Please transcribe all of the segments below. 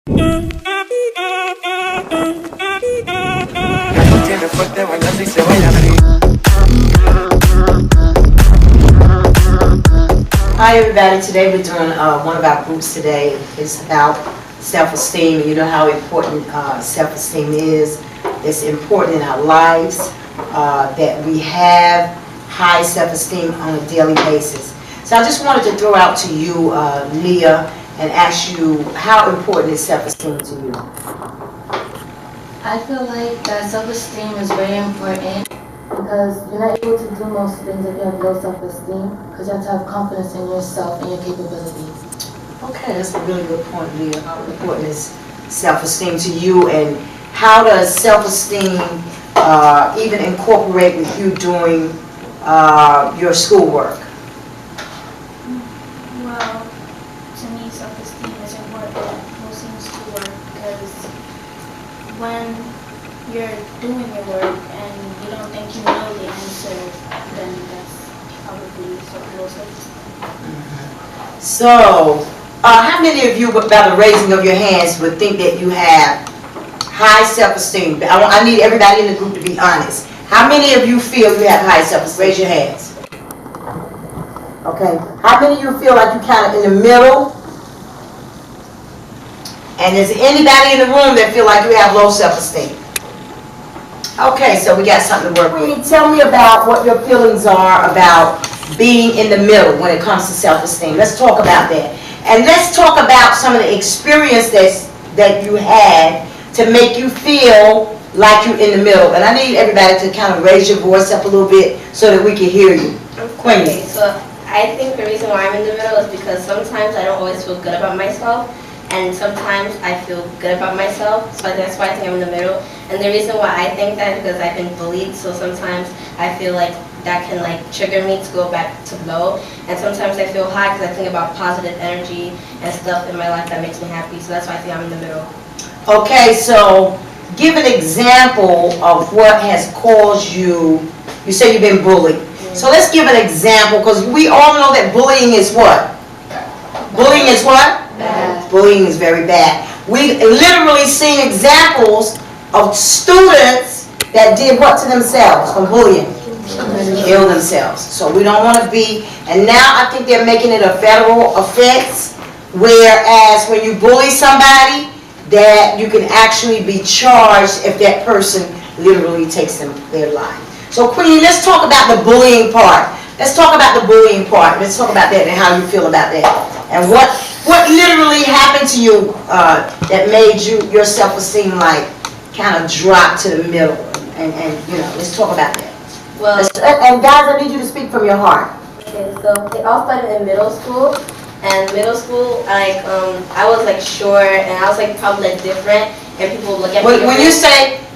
Hi everybody, today we're doing one of our groups today is about self-esteem. You know how important self-esteem is. It's important in our lives that we have high self-esteem on a daily basis. So I just wanted to throw out to you, Leah, and ask you, how important is self-esteem to you? I feel like that self-esteem is very important because you're not able to do most things if you have low self-esteem, because you have to have confidence in yourself and your capabilities. Okay, that's a really good point, Leah. How important is self-esteem to you, and how does self-esteem even incorporate with you doing your schoolwork? Well, to me, self-esteem is important mostly in schoolwork because when you're doing your work and you don't think you know the answer, then that's probably low self-esteem. So, how many of you, by the raising of your hands, would think that you have high self-esteem? I need everybody in the group to be honest. How many of you feel you have high self-esteem? Raise your hands. Okay. How many of you feel like you're kind of in the middle? And is there anybody in the room that feel like you have low self-esteem? Okay, so we got something to work with. Tell me about what your feelings are about being in the middle when it comes to self-esteem. Let's talk about that. And let's talk about some of the experience that you had to make you feel like you're in the middle. And I need everybody to kind of raise your voice up a little bit so that we can hear you. Queenie. Okay, so I think the reason why I'm in the middle is because sometimes I don't always feel good about myself, and sometimes I feel good about myself, so that's why I think I'm in the middle. And the reason why I think that is because I've been bullied, so sometimes I feel like that can like trigger me to go back to low, and sometimes I feel high because I think about positive energy and stuff in my life that makes me happy, so that's why I think I'm in the middle. Okay, so give an example of what has caused you. You say you've been bullied. Mm-hmm. So let's give an example, because we all know that bullying is what? Bullying is what? Bad. Bullying is very bad. We literally seen examples of students that did what to themselves from bullying? Kill themselves. So we don't want to be, and now I think they're making it a federal offense, whereas when you bully somebody, that you can actually be charged if that person literally takes their life. So Queenie, let's talk about the bullying part. Let's talk about the bullying part. Let's talk about that and how you feel about that. And what literally happened to you that made your self-esteem like kind of drop to the middle. And you know, let's talk about that. Well, and guys, I need you to speak from your heart. okay, so it all started in middle school. And middle school, like I was like short, and I was like probably like different, and people look at me.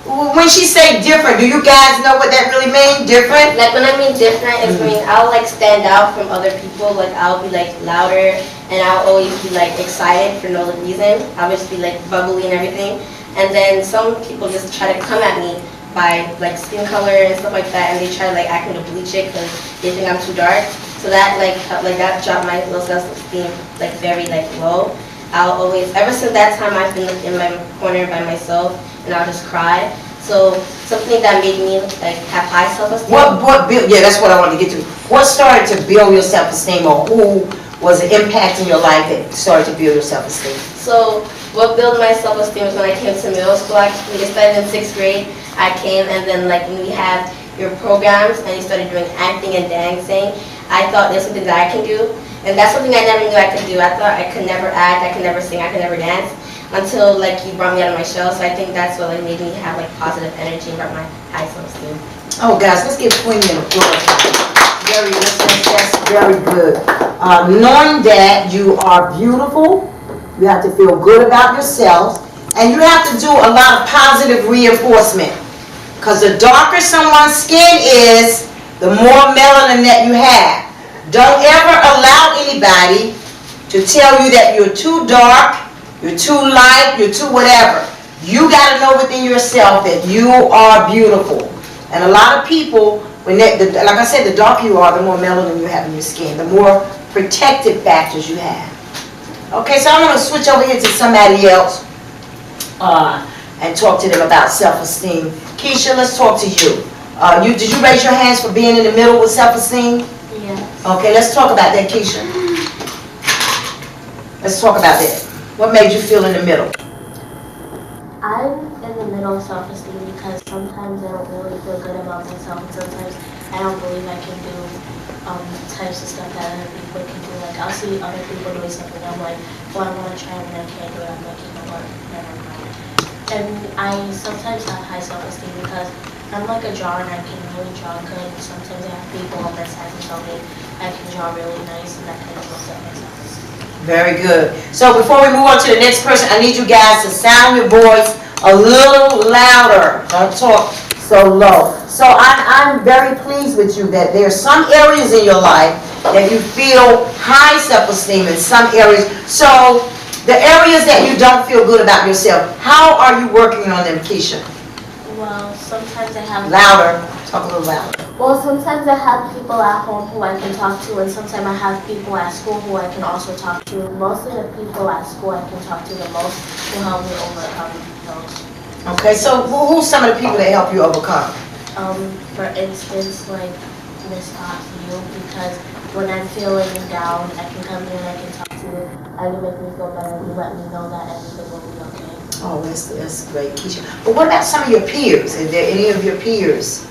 When she say different, do you guys know what that really means? Different? Like when I mean different, it means I'll like stand out from other people. Like I'll be like louder, and I'll always be like excited for no reason. I'll just be like bubbly and everything. And then some people just try to come at me by like skin color and stuff like that, and they try to like act me to bleach it because they think I'm too dark. So that like that dropped my low self-esteem like very like low. I'll always, ever since that time, I've been like in my corner by myself, and I'll just cry. So something that made me like have high self-esteem. Yeah, that's what I wanted to get to. What started to build your self-esteem, or who was an impact in your life that started to build your self-esteem? So what built my self-esteem was when I came to middle school. Actually, it started in 6th grade. I came, and then like when we had your programs and you started doing acting and dancing, I thought there's something that I can do, and that's something I never knew I could do. I thought I could never act, I could never sing, I could never dance, until like you brought me out of my shell. So I think that's what like made me have like positive energy and brought my high self-esteem. Oh guys, let's give Queenie an applause. That's very good. Knowing that you are beautiful, you have to feel good about yourself, and you have to do a lot of positive reinforcement. Because the darker someone's skin is, the more melanin that you have. Don't ever allow anybody to tell you that you're too dark, you're too light, you're too whatever. You got to know within yourself that you are beautiful. And a lot of people, when like I said, the darker you are, the more melanin you have in your skin, the more protective factors you have. Okay, so I'm going to switch over here to somebody else and talk to them about self-esteem. Keisha, let's talk to you. Did you raise your hands for being in the middle with self-esteem? Yes. Okay, let's talk about that, Keisha. Let's talk about that. What made you feel in the middle? I'm in the middle of self-esteem because sometimes I don't really feel good about myself, and sometimes I don't believe I can do types of stuff that other people can do. Like, I'll see other people doing something, I'm like, well, I want to try it, and I can't do it. I'm like, you know what, never mind. And I sometimes have high self-esteem because I'm like a drawer, and I can really draw good. Sometimes I have people on my side who tell me I can draw really nice, and that kind of looks up my self-esteem. Very good. So before we move on to the next person, I need you guys to sound your voice a little louder. Don't talk so low. So I'm very pleased with you that there are some areas in your life that you feel high self-esteem in some areas. So the areas that you don't feel good about yourself, how are you working on them, Keisha? Well, sometimes I have... Louder. Talk a little louder. Well, sometimes I have people at home who I can talk to, and sometimes I have people at school who I can also talk to. Mostly the people at school I can talk to the most who help me overcome those. Okay, so who's some of the people that help you overcome? For instance, like Miss you, because when I'm feeling down, I can come here and I can talk to you. And you make me feel better, and you let me know that everything will be okay. Oh, that's great, Keisha. But what about some of your peers? Is there any of your peers?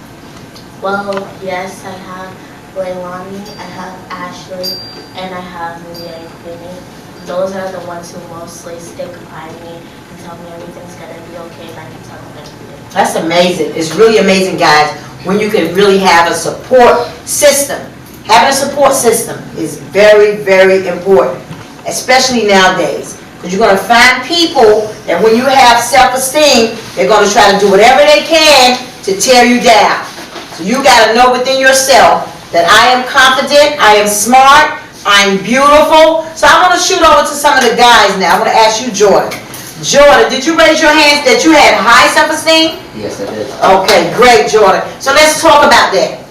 Well, yes, I have Leilani, I have Ashley, and I have Maria and Queenie. Those are the ones who mostly stick by me and tell me everything's gonna be okay, and I can tell them everything. That's amazing. It's really amazing, guys, when you can really have a support system. Having a support system is very, very important, especially nowadays. Because you're going to find people that when you have self-esteem, they're going to try to do whatever they can to tear you down. So you got to know within yourself that I am confident, I am smart, I'm beautiful. So I want to shoot over to some of the guys now. I want to ask you, Jordan. Jordan, did you raise your hands that you had high self-esteem? Yes, I did. Okay, great, Jordan. So let's talk about that.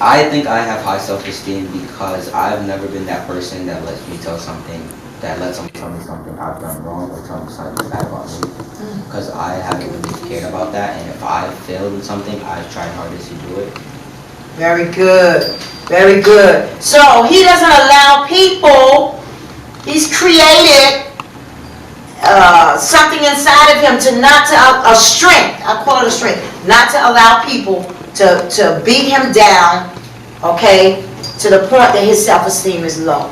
I think I have high self-esteem because I've never been that person that lets me tell something, that lets someone tell me something I've done wrong or tell me something bad about me. Because I haven't really cared about that, and if I failed in something, I've tried hardest to do it. Very good. Very good. So he doesn't allow people, he's created something inside of him to not to, a strength, I call it a strength, not to allow people to beat him down, okay, to the point that his self-esteem is low.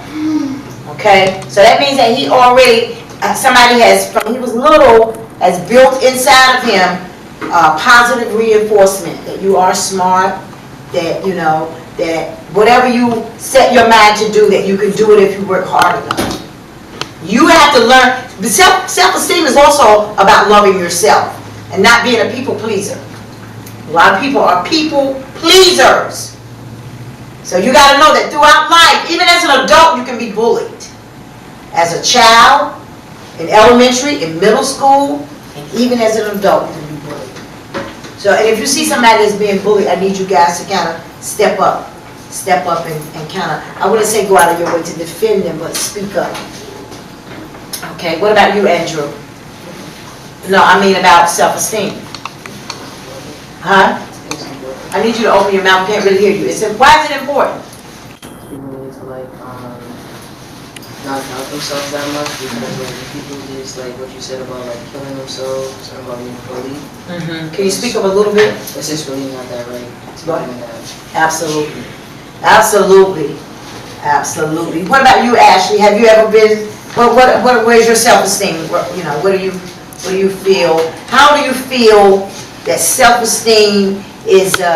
Okay? So that means that he already, somebody has, from he was little, has built inside of him positive reinforcement that you are smart, that, you know, that whatever you set your mind to do, that you can do it if you work hard enough. You have to learn, self-esteem is also about loving yourself and not being a people pleaser. A lot of people are people pleasers. So you got to know that throughout life, even as an adult, you can be bullied. As a child, in elementary, in middle school, and even as an adult, you can be bullied. So, and if you see somebody that's being bullied, I need you guys to kind of step up and kind of, I wouldn't say go out of your way to defend them, but speak up. Okay, what about you, Andrew? No, I mean about self-esteem. Huh? I need you to open your mouth, can't really hear you. Why is it important? People need to not doubt themselves that much, because people just what you said about killing themselves or about being bullied. Can you speak up a little bit? It's just really not that right. It's Right. not that. Absolutely. Absolutely. Absolutely. What about you, Ashley? Have you ever been, where's your self-esteem? You know, what do you feel? How do you feel that self-esteem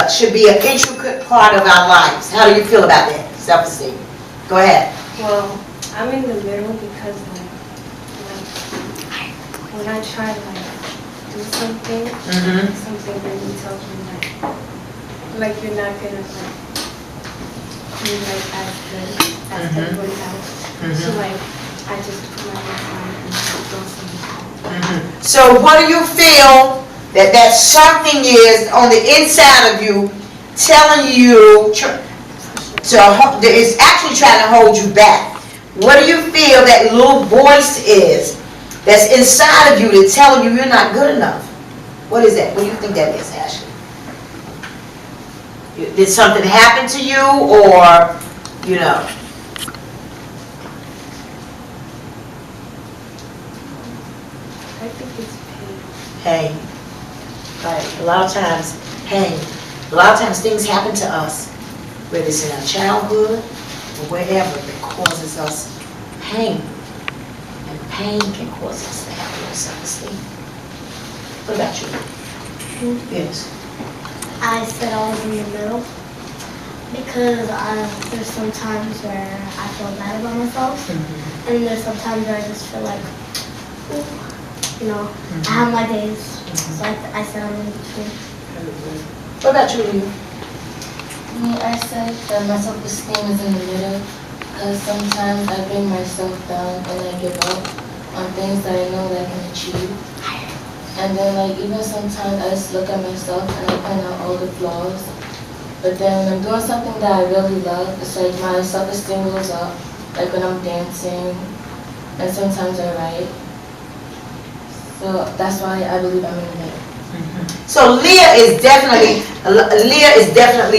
should be an intricate part of our lives? How do you feel about that, self-esteem? Go ahead. Well, I'm in the middle because when I try to do something, something really tells me you're not gonna be as good as everybody else. So I just put my head down and do something. So what do you feel that something is on the inside of you telling you it's actually trying to hold you back? What do you feel that little voice is that's inside of you that's telling you you're not good enough. What is that? What do you think that is, Ashley? Did something happen to you, or, you know? I think it's pain. Pain. Right. A lot of times, pain. A lot of times things happen to us, whether it's in our childhood or wherever, that causes us pain. And pain can cause us to have low self-esteem. What about you? Yes. I said I was in the middle because there's some times where I feel bad about myself, and there's some times where I just feel like, you know, I have my days. So I said I'm in between. What about you, Leah? Me, I said that my self-esteem is in the middle, because sometimes I bring myself down and I give up on things that I know that I can achieve. And then like even sometimes I just look at myself and I point out all the flaws. But then when I'm doing something that I really love, it's like my self-esteem goes up, like when I'm dancing, and sometimes I write. So that's why I believe I'm in the middle. So Leah is definitely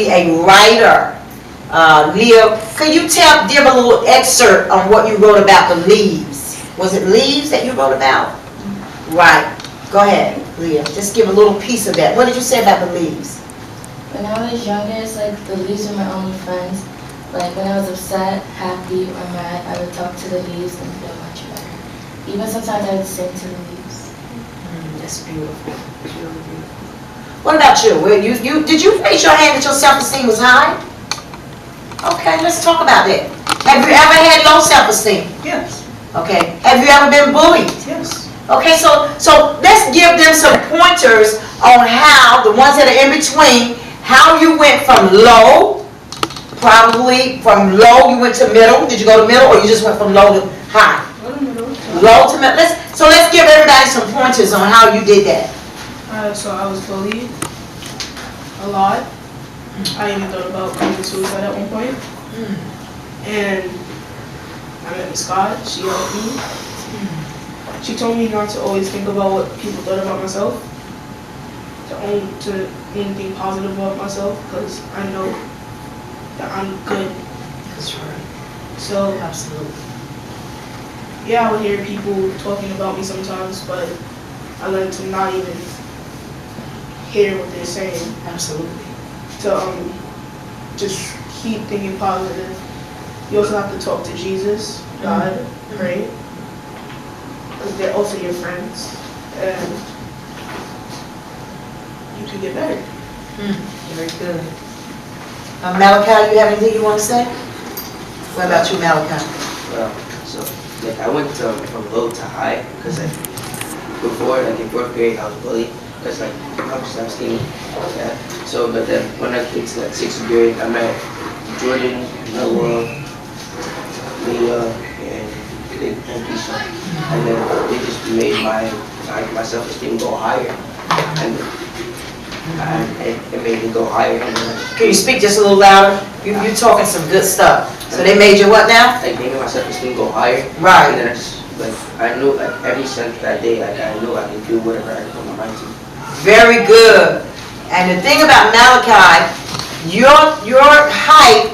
a writer. Leah, could you give a little excerpt on what you wrote about the leaves? Was it leaves that you wrote about? Right. Go ahead, Leah. Just give a little piece of that. What did you say about the leaves? When I was younger, it's like the leaves were my only friends. Like when I was upset, happy, or mad, I would talk to the leaves and feel much better. Even sometimes I would sing to the leaves. That's beautiful. Beautiful. What about you? Did you raise your hand that your self-esteem was high? Okay, let's talk about that. Have you ever had low self-esteem? Yes. Okay. Have you ever been bullied? Yes. Okay, so let's give them some pointers on how, the ones that are in between, how you went from low, probably from low you went to middle. Did you go to middle, or you just went from low to high? Low to middle. Let's give everybody some pointers on how you did that. So I was bullied a lot. I even thought about committing suicide at one point. And I met Miss Scott. She helped me. She told me not to always think about what people thought about myself, to only think positive about myself, because I know that I'm good. That's right. So, Absolutely. yeah, I would hear people talking about me sometimes, but I learned to not even hear what they're saying. Absolutely. To just keep thinking positive. You also have to talk to Jesus, God, pray. Because they're also your friends, and you can get better. Very good. Malachi, you have anything you want to say? What about you, Malachi? So like I went from low to high because like before, like in 4th grade, I was bullied because like I was not skinny. Yeah. So but then when I came to like 6th grade, I met Jordan, Noah, Leah, and Keisha, and then they just made my self-esteem go higher, and it made me go higher. And then Can you speak just a little louder? You're talking some good stuff. So they made you what now? like they made my self-esteem go higher. Right. And then I just like I knew like every since that day, like I knew I could do whatever I put my mind to. Very good. And the thing about Malachi, your height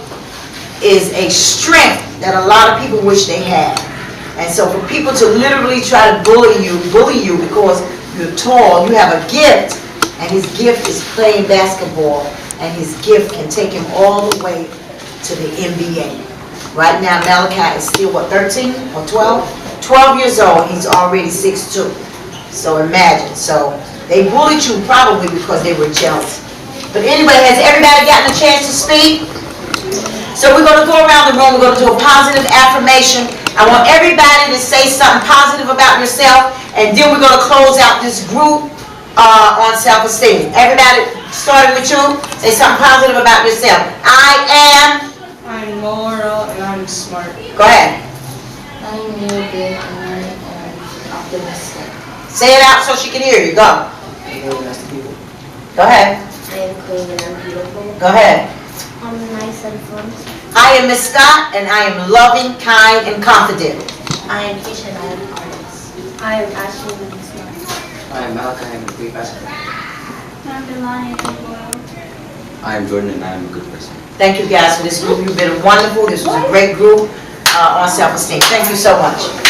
is a strength that a lot of people wish they had. And so for people to literally try to bully you because you're tall, you have a gift, and his gift is playing basketball, and his gift can take him all the way to the NBA. Right now, Malachi is still, what, 13 or 12? 12 years old, he's already 6'2". So imagine. So they bullied you probably because they were jealous. But anyway, has everybody gotten a chance to speak? So we're going to go around the room. We're going to do a positive affirmation. I want everybody to say something positive about yourself, and then we're going to close out this group on self-esteem. Everybody, starting with you, say something positive about yourself. I'm moral and I'm smart. Go ahead. I'm really good and I am optimistic. Say it out so she can hear you. Go. I'm really nice to people. Go ahead. I am clean and I'm beautiful. Go ahead. I'm nice and fun. I am Miss Scott, and I am loving, kind, and confident. I am Keisha and I am artist. I am Ashley and I'm smart. I am Malachi, I am a great basketball. I'm the lion of the world. I am Jordan and I am a good person. Thank you guys for this group. You've been wonderful. This was a great group on self-esteem. Thank you so much.